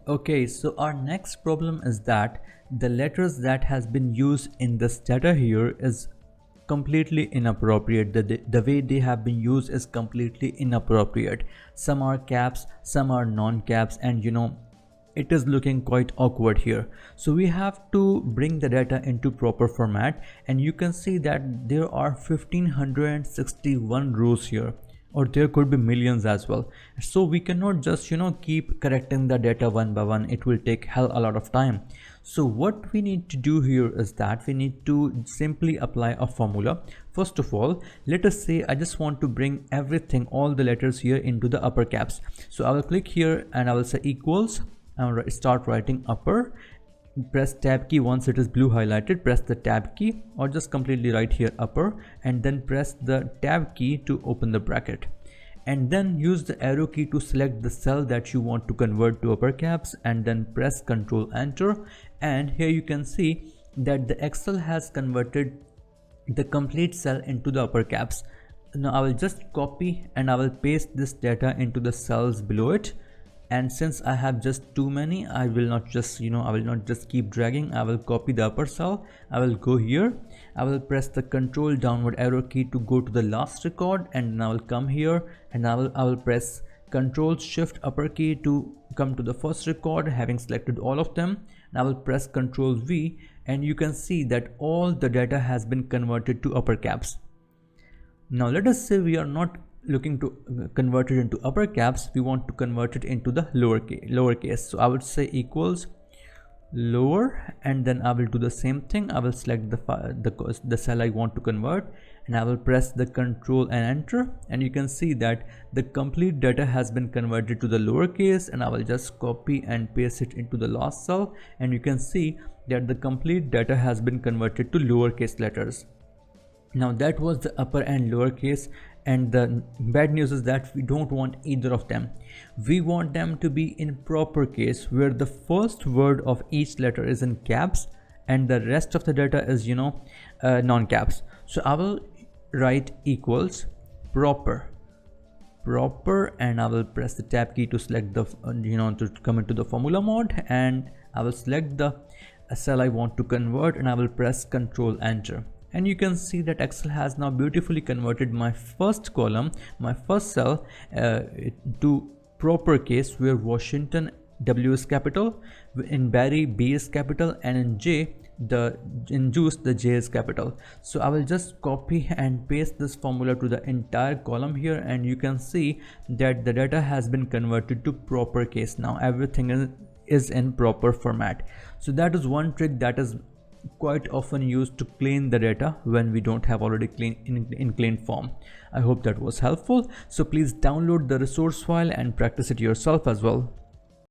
Okay, so our next problem is that the letters that has been used in this data here is completely inappropriate. The way they have been used is completely inappropriate. Some are caps, some are non-caps, and it is looking quite awkward here. So we have to bring the data into proper format, and you can see that there are 1561 rows here, or there could be millions as well. So we cannot just keep correcting the data one by one. It will take hell a lot of time. So what we need to do here is that we need to simply apply a formula. First of all, let us say I just want to bring everything, all the letters here, into the upper caps. So I will click here and I will say equals. I will start writing upper. Press tab key once it is blue highlighted. Press the tab key, or just completely write here upper, and then press the tab key to open the bracket, and then use the arrow key to select the cell that you want to convert to upper caps, and then press Ctrl Enter. And here you can see that the Excel has converted the complete cell into the upper caps. Now I will just copy and I will paste this data into the cells below it. And since I have just too many, I will not just keep dragging. I will copy the upper cell. I will go here. I will press the control downward arrow key to go to the last record, and then I will come here and I will press Control Shift upper key to come to the first record, having selected all of them. And I will press Control V, and you can see that all the data has been converted to upper caps. Now let us say we are not looking to convert it into upper caps, we want to convert it into the lowercase. So I would say equals lower, and then I will do the same thing. I will select the cell I want to convert, and I will press the Control and Enter, and you can see that the complete data has been converted to the lowercase. And I will just copy and paste it into the last cell, and you can see that the complete data has been converted to lowercase letters. Now that was the upper and lowercase, and the bad news is that we don't want either of them. We want them to be in proper case, where the first word of each letter is in caps and the rest of the data is non-caps. So I will write equals proper, and I will press the tab key to select the to come into the formula mode, and I will select the cell I want to convert, and I will press Control Enter. And you can see that Excel has now beautifully converted my first column, my first cell, to proper case, where Washington W is capital, in Barry B is capital, and in Juice the J is capital. So I will just copy and paste this formula to the entire column here, and you can see that the data has been converted to proper case. Now everything is in proper format. So that is one trick that is quite often used to clean the data when we don't have already in clean form. I hope that was helpful. So please download the resource file and practice it yourself as well.